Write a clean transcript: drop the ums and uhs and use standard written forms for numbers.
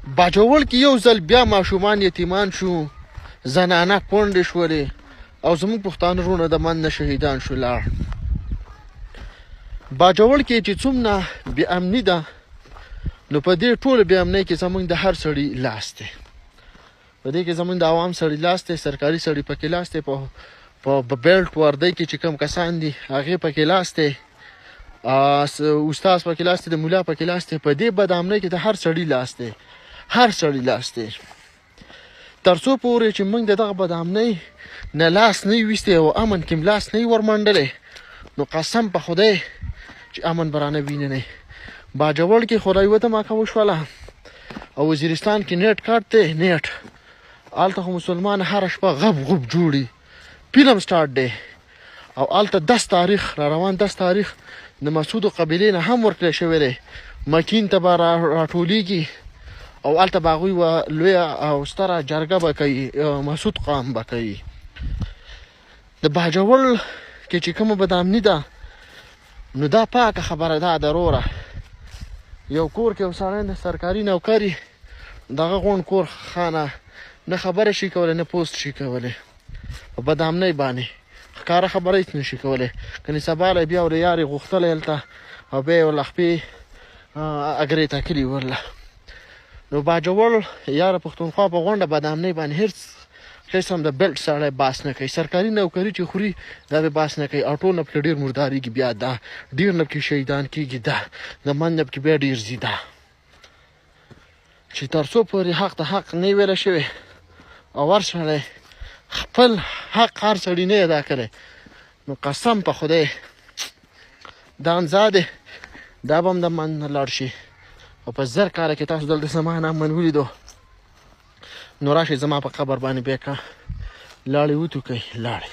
باجوړ کې یو ځل بیا ماشومان یتیمان شو، زنانه کونډې شولې او زموږ پښتانه وروڼه د من نه شهیدان شو لاړ. باجوړ کې چې څومره بې امني ده، نو په دې ټوله بې امنۍ کې زموږ د هر سړي لاس دی. په دې کې زموږ د عوام سړي لاس دی، سرکاري سړي پکې لاس دی، په بیلټ وردۍ کې چې کوم کسان دي هغې پکې لاس دی، استاد پکې لاس دی، د ملا پکې لاس دی. په دې بد امنۍ کې د هر سړي لاس دی، هر سړي لاس دی. تر څو پورې چې موږ د دغه بد امنۍ نه لاس نه وي ویستی او امن کې لاس نه وي ورمنډلی، نو قسم په خدای چې امن به رانه وینه نه. باجوړ کې خدای وته ماکه وشوله او وزیرستان کې نیټ کارت دی، نیټ هلته خو مسلمان هره شپه غب غب جوړي، فلم سټارټ دی. او هلته 10 تاریخ را روان، 10 تاریخ د مسعودو قبیلې نه هم ورکړی شوی دی. مکین ته به راټولیږي او هلته به هغوی لویه او ستره جرګه به کوي، مسعود قام به کوي. د باجوړ کې چې کومه بدامني ده، نو دا پاکه خبره ده دروره. یو کور کې یو سړی د سرکاري نوکري، دغه غونډ کور خانه نه خبره شي کولی نه پوسټ شي کولی، په بدامنۍ باندې ښکاره خبره هېڅ نه شي کولی. کنې سبا له بیا ور یارې غوښتلی هلته او بیا یې ورله خپې اګرې ټاکلي ورله. نو باجوړ یاره پښتونخوا په غونډه بدامنۍ باندې هېڅ قسم د بیلټ سړی باس نه کوي. سرکاري نوکري چې خوري دا به باس نه کوي، او ټول نه پکې ډېر مردارېږي، بیا ده ډېر نه پکې شهیدان کېږي، ده د من نه پکې بیا ډېر ځي. ده چې تر څو پورې حق ته حق نه ویله شوی او هر سړی خپل حق هر سړي نه ادا کړی، نو قسم په خدای دا انځا دی، دا به هم د من نه لاړ شي. او په 1000 کاله کې تاسو دلته زما نام من ولیدو، نو راشئ زما په قبر باندې بیا که لاړې وتو کوئ لاړې.